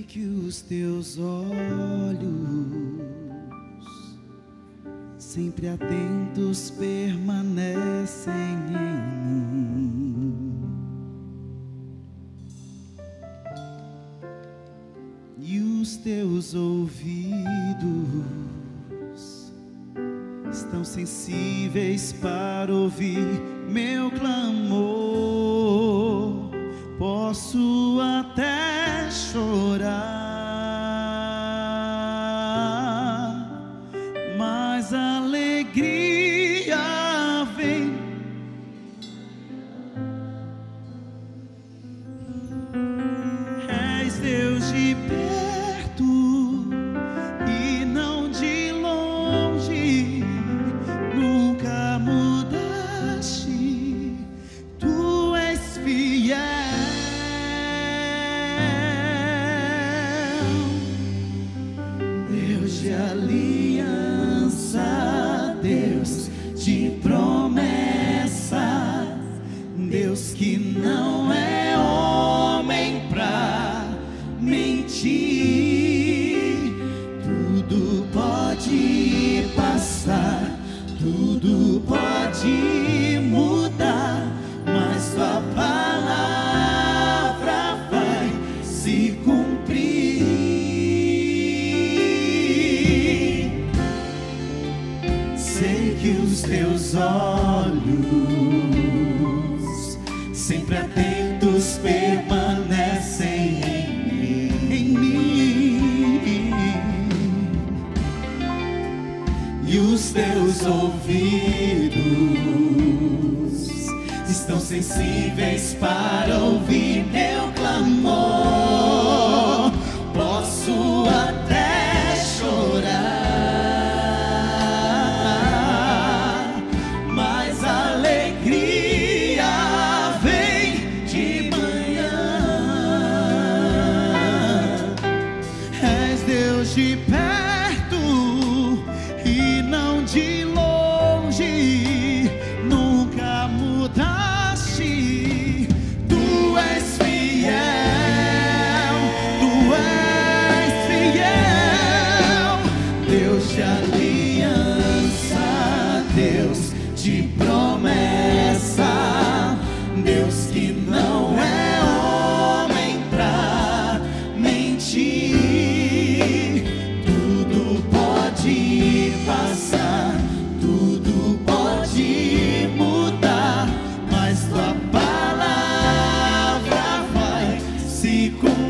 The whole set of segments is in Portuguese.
que os teus olhos, sempre atentos, permanecem em mim, e os teus ouvidos estão sensíveis para ouvir meu clamor. Posso até chorar, mas a alegria vem. És Deus de perto e não de longe, nunca mudaste, tu és fiel. Deus de aliança, Deus de promessa, Deus que não é homem pra mentir. Tudo pode passar, tudo pode mudar, mas tua palavra vai se cumprir. Sei que os teus olhos, sempre atentos, permanecem em mim, e os teus ouvidos estão sensíveis para ouvir meu clamor. Posso até chorar, mas a alegria vem de manhã. És Deus de perto e não de longe, nunca mudaste, tu és fiel, tu és fiel. Deus de aliança, Deus de promessa, Deus que não é homem pra mentir. Tudo pode passar, tudo pode mudar, mas tua palavra vai se cumprir.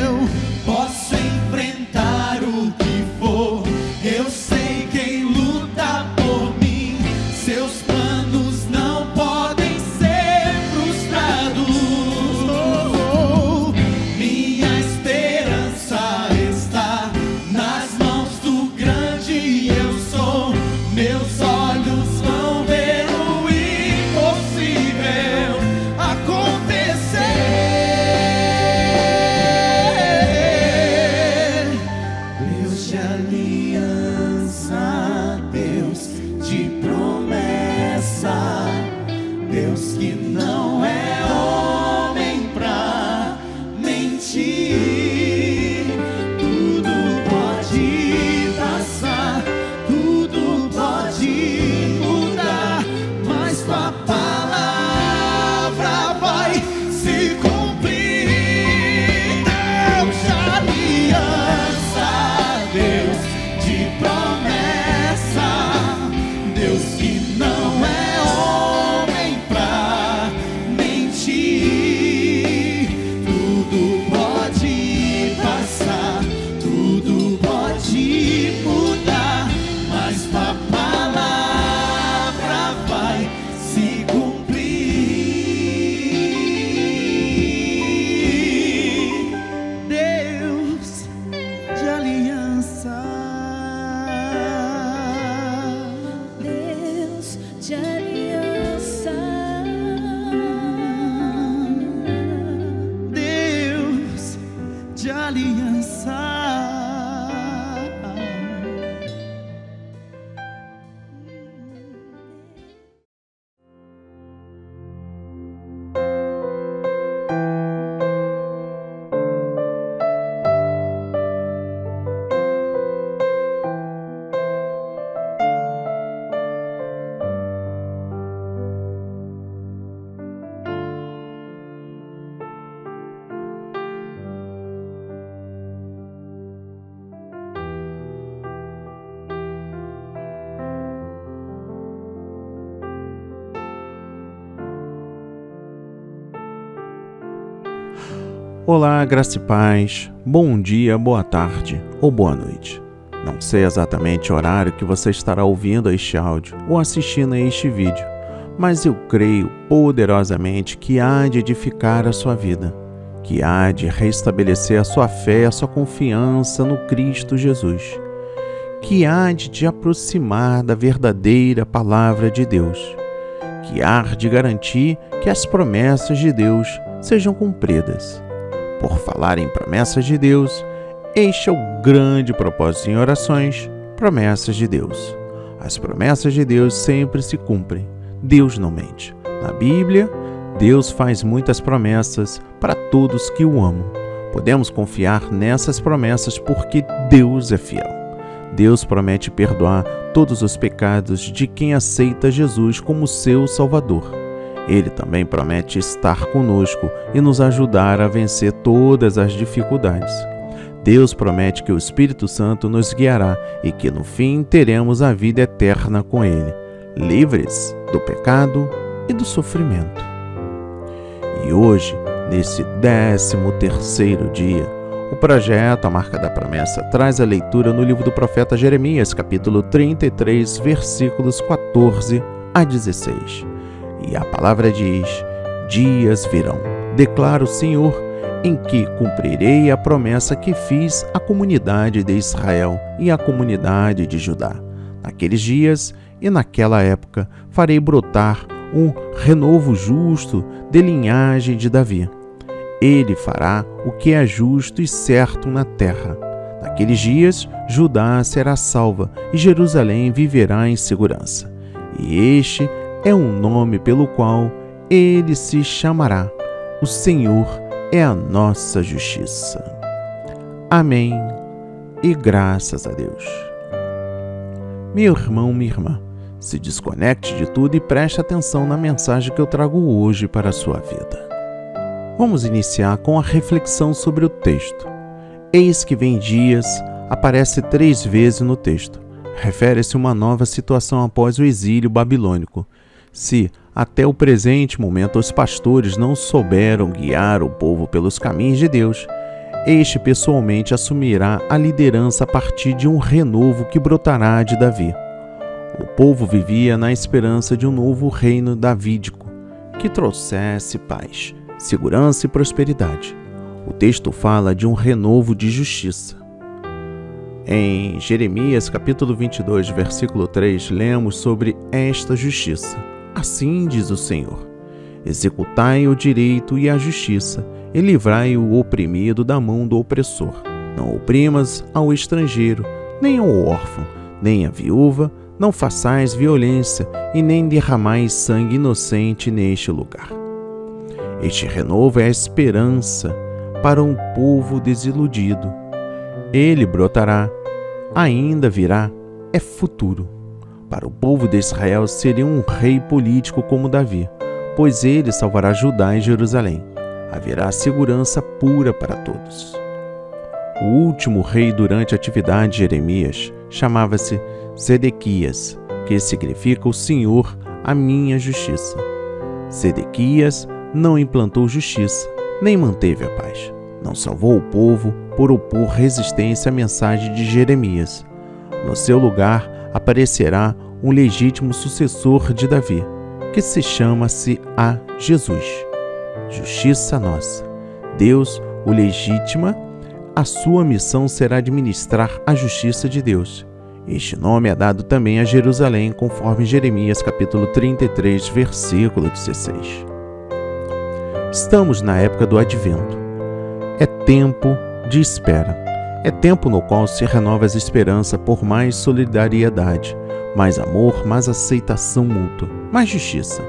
Eu posso enfrentar o que for, eu sei quem luta por mim. Seus planos não podem ser frustrados. Minha esperança está nas mãos do grande eu sou. Meus olhos vão ver o impossível acontecer. Deus de aliança, Deus de promessa, Deus que não é homem pra mentir. Tudo pode passar, tudo pode mudar, mas tua palavra vai se cumprir. Deus de aliança, Deus de promessa, Deus que não é homem pra mentir. Tudo pode passar, tudo pode mudar, mas tua palavra vai se cumprir. Deus de aliança, Deus de aliança, Deus de aliança, Olá, graça e paz, bom dia, boa tarde ou boa noite. Não sei exatamente o horário que você estará ouvindo este áudio ou assistindo a este vídeo, mas eu creio poderosamente que há de edificar a sua vida, que há de restabelecer a sua fé, a sua confiança no Cristo Jesus, que há de te aproximar da verdadeira palavra de Deus, que há de garantir que as promessas de Deus sejam cumpridas. Por falar em promessas de Deus, este é o grande propósito em orações, promessas de Deus. As promessas de Deus sempre se cumprem. Deus não mente. Na Bíblia, Deus faz muitas promessas para todos que o amam. Podemos confiar nessas promessas porque Deus é fiel. Deus promete perdoar todos os pecados de quem aceita Jesus como seu Salvador. Ele também promete estar conosco e nos ajudar a vencer todas as dificuldades. Deus promete que o Espírito Santo nos guiará e que no fim teremos a vida eterna com Ele, livres do pecado e do sofrimento. E hoje, nesse 13º dia, o projeto A Marca da Promessa traz a leitura no livro do profeta Jeremias, capítulo 33, versículos 14 a 16. E a palavra diz: dias virão, declara o Senhor, em que cumprirei a promessa que fiz à comunidade de Israel e à comunidade de Judá. Naqueles dias e naquela época farei brotar um renovo justo de linhagem de Davi. Ele fará o que é justo e certo na terra. Naqueles dias Judá será salva e Jerusalém viverá em segurança. E este é um nome pelo qual ele se chamará: o Senhor é a nossa justiça. Amém e graças a Deus. Meu irmão, minha irmã, se desconecte de tudo e preste atenção na mensagem que eu trago hoje para a sua vida. Vamos iniciar com a reflexão sobre o texto. Eis que vem dias aparece 3 vezes no texto. Refere-se a uma nova situação após o exílio babilônico. Se, até o presente momento, os pastores não souberam guiar o povo pelos caminhos de Deus, este pessoalmente assumirá a liderança a partir de um renovo que brotará de Davi. O povo vivia na esperança de um novo reino davídico, que trouxesse paz, segurança e prosperidade. O texto fala de um renovo de justiça. Em Jeremias, capítulo 22, versículo 3, lemos sobre esta justiça. Assim diz o Senhor: executai o direito e a justiça, e livrai o oprimido da mão do opressor. Não oprimas ao estrangeiro, nem ao órfão, nem à viúva, não façais violência, e nem derramais sangue inocente neste lugar. Este renovo é a esperança para um povo desiludido. Ele brotará, ainda virá, é futuro. Para o povo de Israel seria um rei político como Davi, pois ele salvará Judá e Jerusalém. Haverá segurança pura para todos. O último rei durante a atividade de Jeremias chamava-se Sedequias, que significa o Senhor, a minha justiça. Sedequias não implantou justiça, nem manteve a paz. Não salvou o povo por opor resistência à mensagem de Jeremias. No seu lugar aparecerá um legítimo sucessor de Davi, que se chama-se a Jesus. Justiça nossa. Deus o legitima, a sua missão será administrar a justiça de Deus. Este nome é dado também a Jerusalém, conforme Jeremias capítulo 33, versículo 16. Estamos na época do Advento. É tempo de espera. É tempo no qual se renova a esperança por mais solidariedade, mais amor, mais aceitação mútua, mais justiça.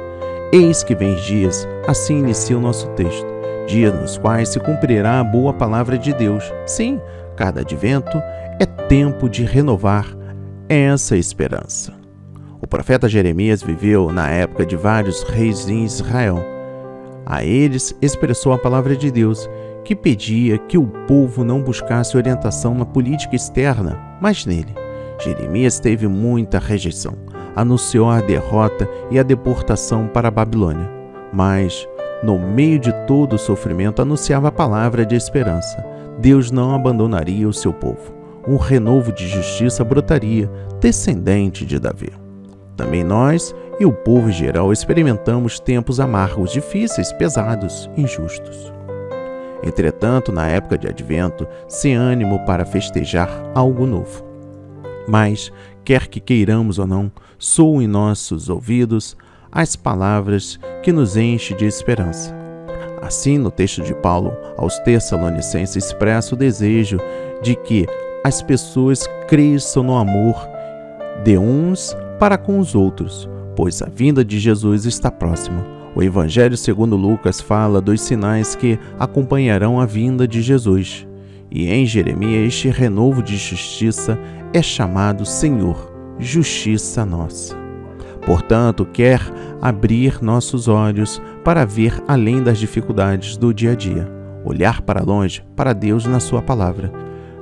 Eis que vem dias, assim inicia o nosso texto, dias nos quais se cumprirá a boa palavra de Deus. Sim, cada advento é tempo de renovar essa esperança. O profeta Jeremias viveu na época de vários reis em Israel. A eles expressou a palavra de Deus, que pedia que o povo não buscasse orientação na política externa, mas nele. Jeremias teve muita rejeição, anunciou a derrota e a deportação para a Babilônia. Mas no meio de todo o sofrimento, anunciava a palavra de esperança. Deus não abandonaria o seu povo. Um renovo de justiça brotaria, descendente de Davi. Também nós e o povo em geral experimentamos tempos amargos, difíceis, pesados, injustos. Entretanto, na época de Advento, sem ânimo para festejar algo novo. Mas, quer que queiramos ou não, soam em nossos ouvidos as palavras que nos enchem de esperança. Assim, no texto de Paulo aos Tessalonicenses, expressa o desejo de que as pessoas cresçam no amor de uns para com os outros, pois a vinda de Jesus está próxima. O Evangelho segundo Lucas fala dos sinais que acompanharão a vinda de Jesus. E em Jeremias este renovo de justiça é chamado Senhor, justiça nossa. Portanto, quer abrir nossos olhos para ver além das dificuldades do dia a dia, olhar para longe, para Deus na sua palavra,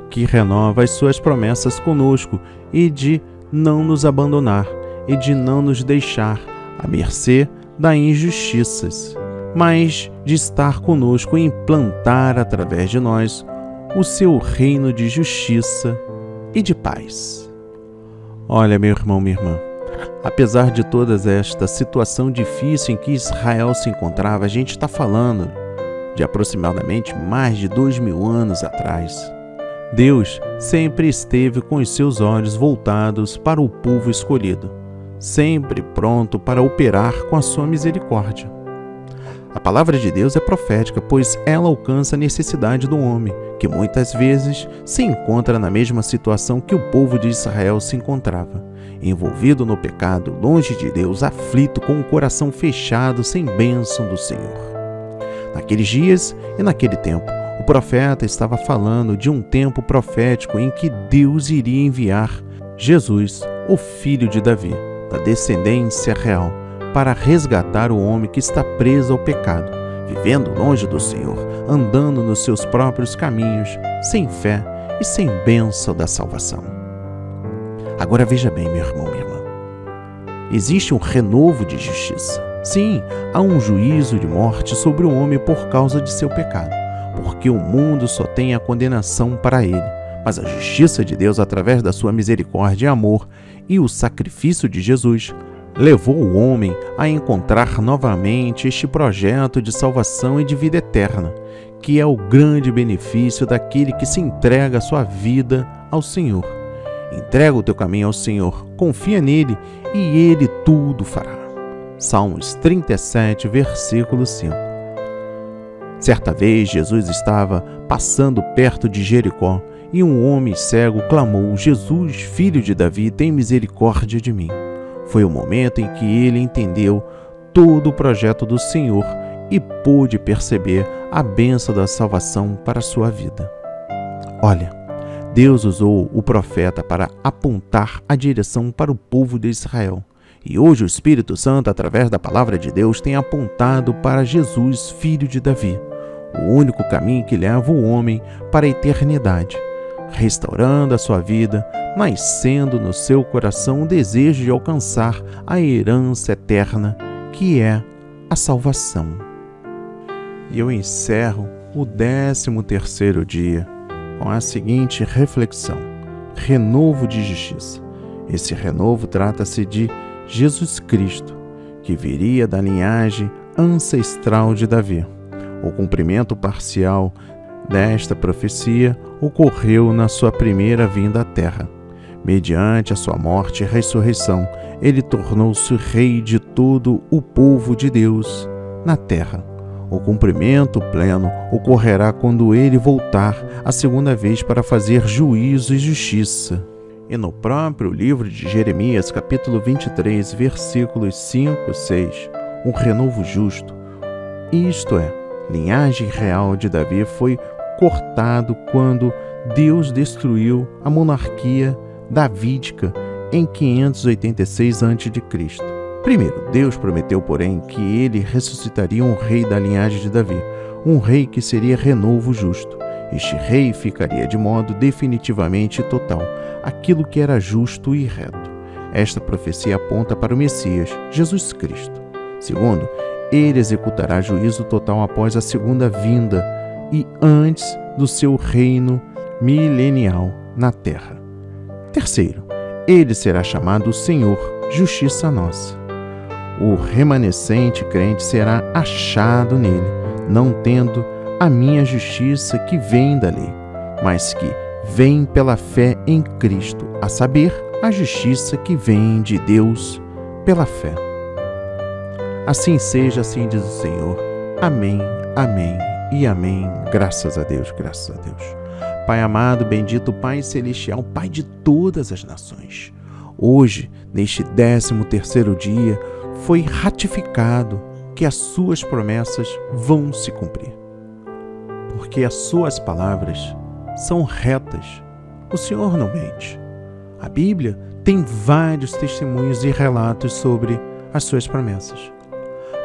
que renova as suas promessas conosco e de não nos abandonar e de não nos deixar à mercê das injustiças, mas de estar conosco e implantar através de nós o seu reino de justiça e de paz. Olha, meu irmão, minha irmã, apesar de toda esta situação difícil em que Israel se encontrava, a gente está falando de aproximadamente mais de 2000 anos atrás. Deus sempre esteve com os seus olhos voltados para o povo escolhido, sempre pronto para operar com a sua misericórdia. A palavra de Deus é profética, pois ela alcança a necessidade do homem, que muitas vezes se encontra na mesma situação que o povo de Israel se encontrava, envolvido no pecado, longe de Deus, aflito, com o coração fechado, sem bênção do Senhor. Naqueles dias e naquele tempo, o profeta estava falando de um tempo profético em que Deus iria enviar Jesus, o filho de Davi, da descendência real, para resgatar o homem que está preso ao pecado, vivendo longe do Senhor, andando nos seus próprios caminhos, sem fé e sem bênção da salvação. Agora veja bem, meu irmão, minha irmã. Existe um renovo de justiça. Sim, há um juízo de morte sobre o homem por causa de seu pecado, porque o mundo só tem a condenação para ele. Mas a justiça de Deus, através da sua misericórdia e amor e o sacrifício de Jesus, levou o homem a encontrar novamente este projeto de salvação e de vida eterna, que é o grande benefício daquele que se entrega a sua vida ao Senhor. Entrega o teu caminho ao Senhor, confia nele e ele tudo fará. Salmos 37, versículo 5. Certa vez Jesus estava passando perto de Jericó e um homem cego clamou: Jesus, filho de Davi, tem misericórdia de mim. Foi o momento em que ele entendeu todo o projeto do Senhor e pôde perceber a bênção da salvação para a sua vida. Olha, Deus usou o profeta para apontar a direção para o povo de Israel. E hoje o Espírito Santo, através da palavra de Deus, tem apontado para Jesus, filho de Davi, o único caminho que leva o homem para a eternidade, restaurando a sua vida, nascendo no seu coração o desejo de alcançar a herança eterna, que é a salvação. E eu encerro o 13º dia com a seguinte reflexão: renovo de justiça. Esse renovo trata-se de Jesus Cristo, que viria da linhagem ancestral de Davi. O cumprimento parcial desta profecia ocorreu na sua primeira vinda à terra. Mediante a sua morte e ressurreição, ele tornou-se rei de todo o povo de Deus na terra. O cumprimento pleno ocorrerá quando ele voltar a segunda vez para fazer juízo e justiça. E no próprio livro de Jeremias, capítulo 23, versículos 5 e 6, um renovo justo, isto é, linhagem real de Davi, foi cortado quando Deus destruiu a monarquia davídica em 586 a.C. Primeiro, Deus prometeu, porém, que ele ressuscitaria um rei da linhagem de Davi, um rei que seria renovo justo. Este rei ficaria de modo definitivamente total aquilo que era justo e reto. Esta profecia aponta para o Messias, Jesus Cristo. Segundo, ele executará juízo total após a segunda vinda e antes do seu reino milenial na terra. Terceiro, ele será chamado Senhor, justiça nossa. O remanescente crente será achado nele, não tendo a minha justiça que vem da lei, mas que vem pela fé em Cristo, a saber, a justiça que vem de Deus pela fé. Assim seja, assim diz o Senhor. Amém, amém e amém. Graças a Deus, graças a Deus. Pai amado, bendito Pai celestial, Pai de todas as nações. Hoje, neste 13º dia, foi ratificado que as suas promessas vão se cumprir. Porque as suas palavras são retas. O Senhor não mente. A Bíblia tem vários testemunhos e relatos sobre as suas promessas.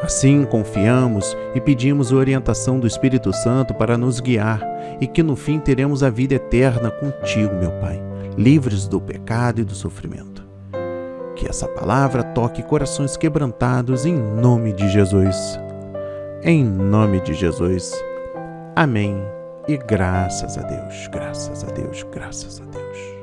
Assim, confiamos e pedimos a orientação do Espírito Santo para nos guiar e que no fim teremos a vida eterna contigo, meu Pai, livres do pecado e do sofrimento. Que essa palavra toque corações quebrantados em nome de Jesus. Em nome de Jesus. Amém. E graças a Deus, graças a Deus, graças a Deus.